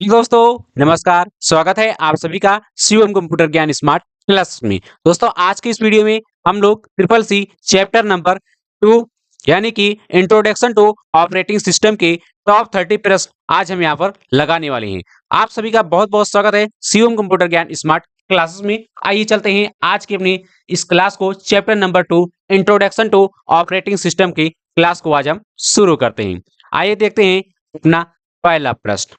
दोस्तों नमस्कार, स्वागत है आप सभी का शिवम कंप्यूटर ज्ञान स्मार्ट क्लास में। दोस्तों आज की इस वीडियो में हम लोग ट्रिपल सी चैप्टर नंबर 2 यानी कि इंट्रोडक्शन टू ऑपरेटिंग सिस्टम के टॉप 30 प्रश्न आज हम यहाँ पर लगाने वाले हैं। आप सभी का बहुत बहुत स्वागत है शिवम कंप्यूटर ज्ञान स्मार्ट क्लासेस में। आइए चलते हैं आज की अपनी इस क्लास को, chapter number 2 introduction to operating system की क्लास को आज हम शुरू करते हैं। आइए देखते हैं अपना पहला प्रश्न।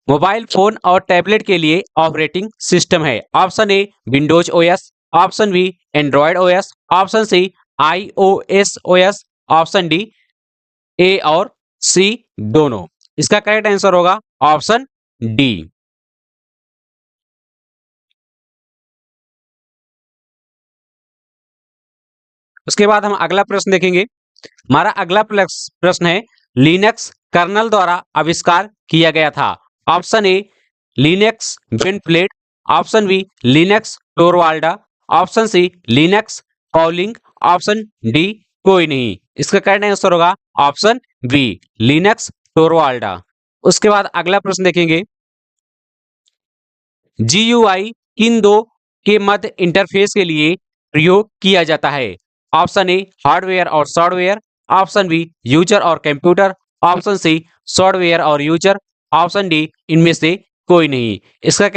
मोबाइल फोन और टैबलेट के लिए ऑपरेटिंग सिस्टम है। Option A Windows OS, option B Android OS, option C iOS OS, option D A और सी दोनों। इसका करेक्ट आंसर होगा ऑप्शन डी। उसके बाद हम अगला प्रश्न देखेंगे। हमारा अगला प्रश्न है लिनक्स कर्नल द्वारा आविष्कार किया गया था। ऑप्शन ए लिनक्स वेंटप्लेट, option B Linux Torvalds, option C Linux Calling, option D कोई नहीं। इसका करेक्ट आंसर होगा ऑप्शन बी लिनक्स टोरवाल्डा। उसके बाद अगला प्रश्न देखेंगे। जीयूआई किन दो के मध्य इंटरफेस के लिए प्रयोग किया जाता है। ऑप्शन ए हार्डवेयर और सॉफ्टवेयर, ऑप्शन बी यूजर और कंप्यूटर, ऑप्शन सी सॉफ्टवेयर और यूजर, ऑप्शन डी इनमें से कोई नहीं। इसका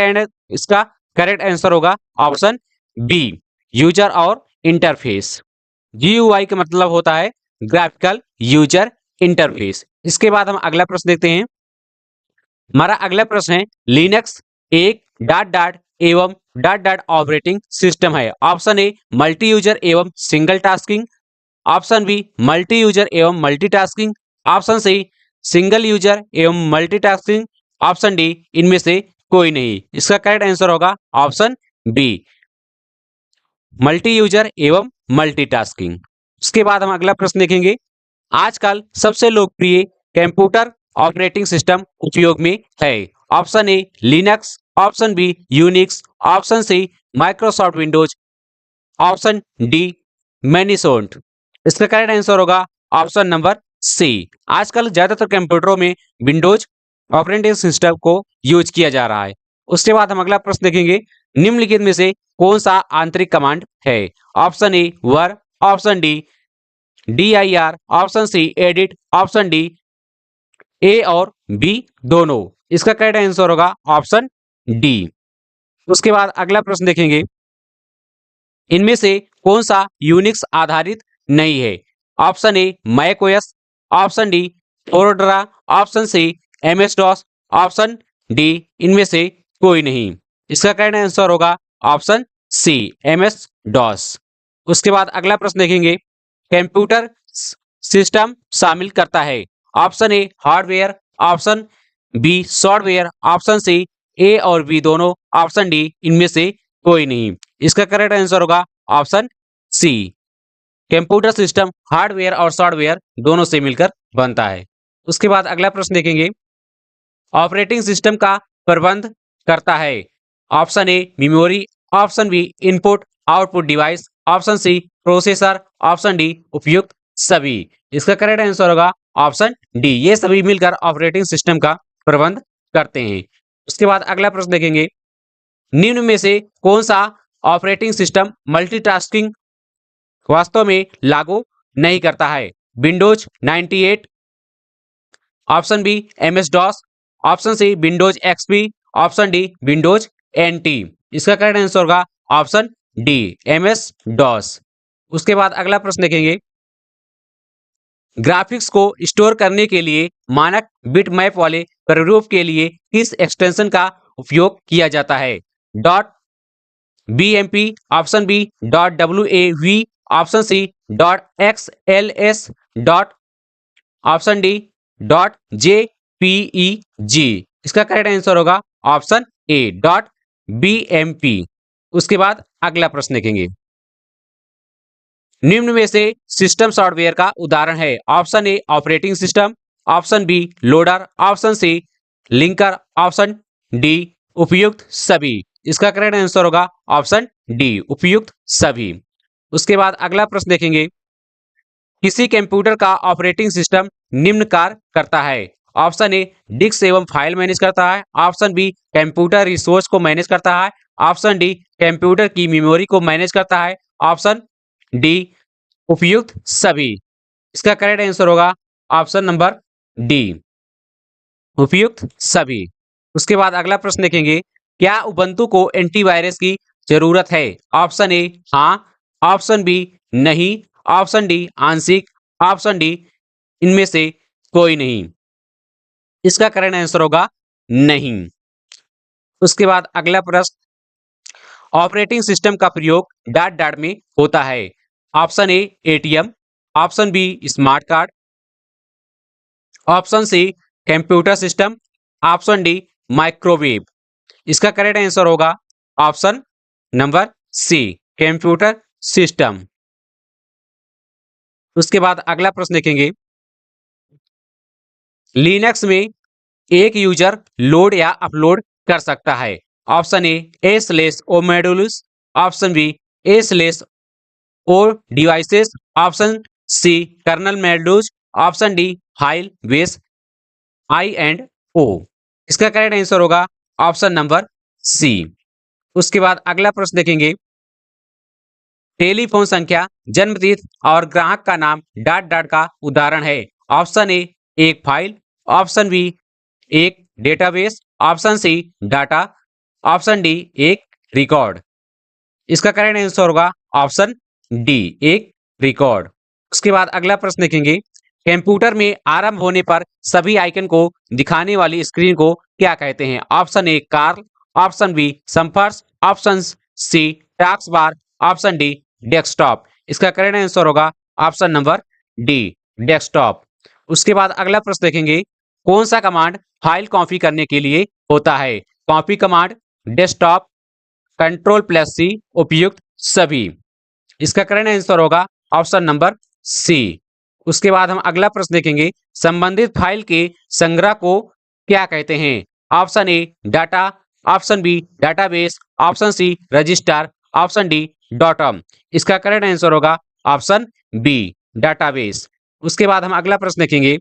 करेक्ट आंसर होगा ऑप्शन बी यूजर और इंटरफेस। जीयूआई का मतलब होता है ग्राफिकल यूजर इंटरफेस। इसके बाद हम अगला प्रश्न देखते हैं। हमारा अगला प्रश्न है लिनक्स एक डॉट डॉट एवं डॉट डॉट ऑपरेटिंग सिस्टम है। ऑप्शन ए मल्टी यूजर एवं single tasking, option B multi user एवं multitasking, option C single user एवं मल्टीटास्किंग, ऑप्शन डी इनमें से कोई नहीं। इसका करेक्ट आंसर होगा ऑप्शन बी मल्टी यूजर एवं मल्टीटास्किंग। उसके बाद हम अगला प्रश्न देखेंगे। आजकल सबसे लोकप्रिय कंप्यूटर ऑपरेटिंग सिस्टम उपयोग में है। Option A Linux, option B Unix, option C Microsoft Windows, option D मैनिसोन्ट। इसका करेक्ट आंसर होगा ऑप्शन नंबर सी। आजकल ज्यादातर कंप्यूटरों में विंडोज ऑपरेटिंग सिस्टम को यूज किया जा रहा है। उसके बाद हम अगला प्रश्न देखेंगे। निम्नलिखित में से कौन सा आंतरिक कमांड है। Option A ver, option D dir, option C edit, option D A और बी दोनों। इसका करेक्ट आंसर होगा ऑप्शन डी। उसके बाद अगला प्रश्न देखेंगे। इनमें से कौन सा यूनिक्स आधारित नहीं है। Option A Mac OS, option D Fedora, option C MS DOS, option D इनमें से कोई नहीं। इसका करेक्ट आंसर होगा ऑप्शन सी एमएस डॉस। उसके बाद अगला प्रश्न देखेंगे। कंप्यूटर सिस्टम शामिल करता है। Option A hardware, option B software, option C A और बी दोनों, ऑप्शन डी इनमें से कोई नहीं। इसका करेक्ट आंसर होगा option C computer system hardware और सॉफ्टवेयर दोनों से मिलकर बनता है। उसके बाद अगला प्रश्न देखेंगे। ऑपरेटिंग सिस्टम का प्रबंध करता है। Option A memory, option B input output device, option C processor, option D उपयुक्त सभी। इसका करेक्ट आंसर होगा ऑप्शन डी ये सभी मिलकर ऑपरेटिंग सिस्टम का प्रबंध करते हैं। उसके बाद अगला प्रश्न देखेंगे। निम्न में से कौन सा ऑपरेटिंग सिस्टम मल्टीटास्किंग वास्तव में लागू नहीं करता है। Windows 98, option B MS DOS, option C Windows XP, option D Windows NT. इसका करेक्ट आंसर होगा ऑप्शन डी एमएस डॉस। उसके बाद अगला प्रश्न देखेंगे। ग्राफिक्स को स्टोर करने के लिए मानक बिटमैप वाले प्रारूप के लिए किस एक्सटेंशन का उपयोग किया जाता है। Dot BMP, option B dot WAV, option C dot XLS, dot option D dot JPEG. इसका करेक्ट आंसर होगा ऑप्शन ए डॉट बीएमपी। उसके बाद अगला प्रश्न देखेंगे। निम्न में से सिस्टम सॉफ्टवेयर का उदाहरण है। Option A operating system, option B loader, option C linker, option D उपयुक्त सभी। इसका करेक्ट आंसर होगा ऑप्शन डी उपयुक्त सभी। उसके बाद अगला प्रश्न देखेंगे। किसी कंप्यूटर का ऑपरेटिंग सिस्टम निम्न कार्य करता है। ऑप्शन ए डिस्क एवं फाइल मैनेज करता है। ऑप्शन बी कंप्यूटर रिसोर्स को मैनेज करता है। ऑप्शन डी कंप्यूटर की मेमोरी को मैनेज करता है। ऑप्शन डी उपयुक्त सभी। इसका करेक्ट आंसर होगा ऑप्शन नंबर डी, उपयुक्त सभी। उसके बाद अगला प्रश्न देखेंगे, क्या उबंटू को एंटीवायरस की जरूरत है? ऑप्शन ए हाँ, ऑप्शन बी नहीं, ऑप्शन डी आंशिक, ऑप्शन डी इनमें से कोई नहीं। इसका करेक्ट आंसर होगा नहीं। उसके बाद अगला प्रश्न, ऑपरेटिंग सिस्टम का प्रयोग डाट डाट में होता है। Option A ATM, option B smart card, option C computer system, option D microwave. इसका करेक्ट आंसर होगा option number C computer system. उसके बाद अगला प्रश्न देखेंगे, लिनक्स में एक यूजर लोड या अपलोड कर सकता है। Option A slash O modules, option B A slash O devices, option C kernel modules, option D file base I and O. इसका करेक्ट आंसर होगा ऑप्शन नंबर सी। उसके बाद अगला प्रश्न देखेंगे, टेलीफोन संख्या, जन्मतिथि और ग्राहक का नाम डॉट डॉट का उदाहरण है। ऑप्शन ए एक फाइल, ऑप्शन बी एक database, option C data, option D एक रिकॉर्ड। इसका करेक्ट आंसर होगा ऑप्शन डी एक रिकॉर्ड। उसके बाद अगला प्रश्न देखेंगे, कंप्यूटर में आरंभ होने पर सभी आइकन को दिखाने वाली स्क्रीन को क्या कहते हैं? Option A Carl, option B संपर्क, option C task bar, option D desktop. इसका करेक्ट आंसर होगा ऑप्शन नंबर डी डेस्कटॉप। उसके बाद अगला प्रश्न देखेंगे, कौन सा कमांड फाइल कॉपी करने के लिए होता है? Copy command, desktop, control plus C, उपयुक्त सभी। इसका करेक्ट आंसर होगा ऑप्शन नंबर सी। उसके बाद हम अगला प्रश्न देखेंगे, संबंधित फाइल के संग्रह को क्या कहते हैं? Option A data, option B database, option C register, option D datum. इसका करेक्ट आंसर होगा ऑप्शन बी डाटाबेस। उसके बाद हम अगला प्रश्न देखेंगे,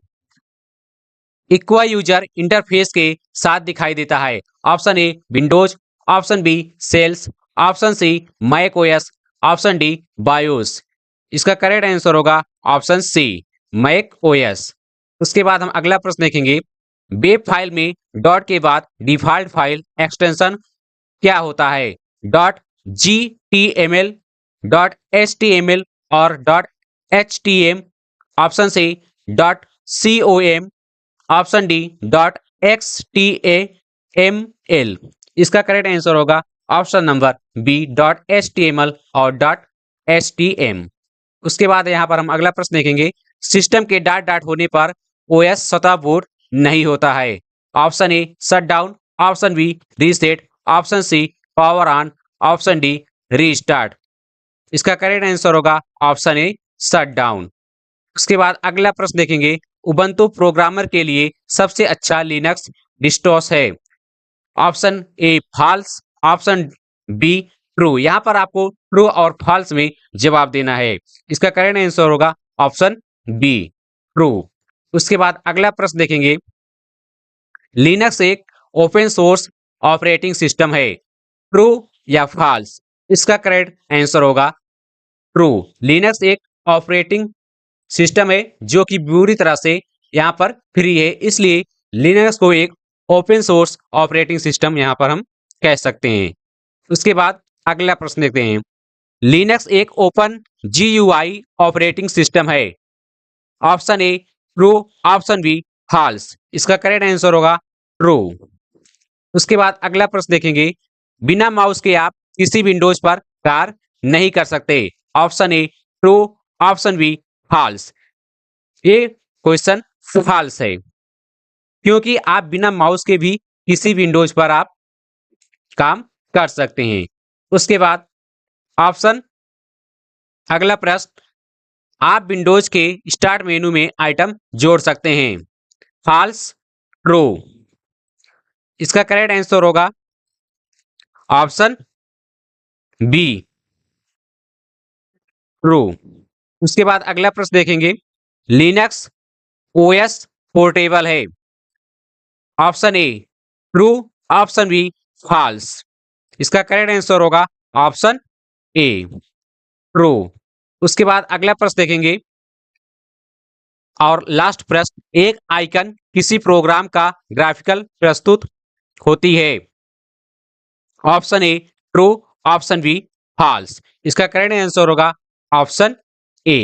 इक्वा यूजर इंटरफेस के साथ दिखाई देता है। Option A Windows, option B cells, option C Mac OS, option D BIOS. इसका करेक्ट आंसर होगा ऑप्शन सी मैक ओएस। उसके बाद हम अगला प्रश्न देखेंगे, वेब फाइल में डॉट के बाद डिफॉल्ट फाइल एक्सटेंशन क्या होता है? Dot G T M L, dot H T M L और dot H T M, option C dot C O M, option D dot X T M L. इसका correct answer होगा option number B dot H T M L और dot H T M. उसके बाद यहाँ पर हम अगला प्रश्न देखेंगे, सिस्टम के डॉट डॉट होने पर ओएस स्वतः बूट नहीं होता है। Option A shut down, option B reset, option C power on, option D restart. इसका करेक्ट आंसर होगा ऑप्शन ए शट डाउन। उसके बाद अगला प्रश्न देखेंगे, उबंटू प्रोग्रामर के लिए सबसे अच्छा लिनक्स डिस्टोस है। Option A false, option B true. यहाँ पर आपको ट्रू और फॉल्स में जवाब देना है। इसका करेक्ट आंसर होगा ऑप्शन बी ट्रू। उसके बाद अगला प्रश्न देखेंगे, लिनक्स एक ओपन सोर्स ऑपरेटिंग सिस्टम है, ट्रू या फॉल्स? इसका करेक्ट आंसर होगा ट्रू। लिनक्स एक ऑपरेटिंग सिस्टम है जो कि पूरी तरह से यहाँ पर फ्री है, इसलिए लिनक्स को एक ओपन सोर्स ऑपरेटिंग सिस्टम यहाँ पर हम कह सकते हैं। उसके बाद अगला प्रश्न देखते हैं, लिनक्स एक ओपन जीयूआई ऑपरेटिंग सिस्टम है। Option A true, option B false. इसका करेक्ट आंसर होगा ट्रू। उसके बाद अगला प्रश्न देखेंगे, बिना माउस के आप किसी विंडोज पर कार्य नहीं कर सकते। Option A true, option B false. ये क्वेश्चन फॉल्स है, क्योंकि आप बिना माउस के भी किसी विंडोज पर आप काम कर सकते हैं। उसके बाद ऑप्शन अगला प्रश्न, आप विंडोज के स्टार्ट मेनू में आइटम जोड़ सकते हैं। False, true. इसका करेक्ट आंसर होगा ऑप्शन बी ट्रू। उसके बाद अगला प्रश्न देखेंगे, लिनक्स ओएस पोर्टेबल है। Option A true, option B false. इसका करेक्ट आंसर होगा ऑप्शन ए ट्रू। उसके बाद अगला प्रश्न देखेंगे और लास्ट प्रश्न, एक आइकन किसी प्रोग्राम का ग्राफिकल प्रस्तुत होती है। Option A true, option B false. इसका करेक्ट आंसर होगा ऑप्शन ए।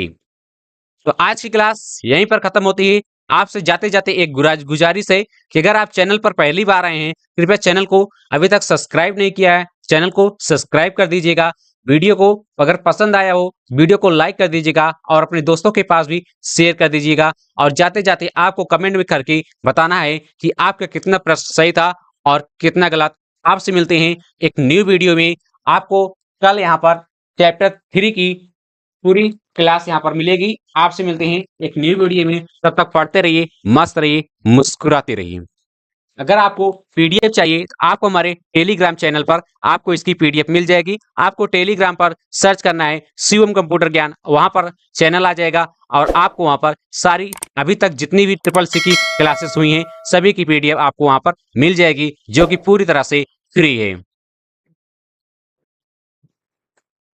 तो आज की क्लास यहीं पर खत्म होती है। आपसे जाते जाते एक गुजारिश है कि अगर आप चैनल पर पहली बार आए हैं, कृपया चैनल को अभी तक सब्सक्राइब नहीं किया है, चैनल को सब्सक्राइब कर दीजिएगा। वीडियो को अगर पसंद आया हो, वीडियो को लाइक कर दीजिएगा और अपने दोस्तों के पास भी शेयर कर दीजिएगा। और जाते जाते आपको कमेंट में करके बताना है कि आपका कितना प्रश्न सही था और कितना गलत। आपसे मिलते हैं एक न्यू वीडियो में। आपको कल यहाँ पर चैप्टर 3 की पूरी क्लास यहाँ पर मिलेगी। आपसे मिलते हैं एक न्यू वीडियो में। तब तक पढ़ते रहिए, मस्त रहिए, मुस्कुराते रहिए। अगर आपको पीडीएफ चाहिए तो आपको हमारे टेलीग्राम चैनल पर आपको इसकी पीडीएफ मिल जाएगी। आपको टेलीग्राम पर सर्च करना है शिवम कंप्यूटर ज्ञान, वहां पर चैनल आ जाएगा और आपको वहां पर सारी अभी तक जितनी भी ट्रिपल सी की क्लासेस हुई हैं सभी की पीडीएफ आपको वहां पर मिल जाएगी, जो कि पूरी तरह से फ्री है।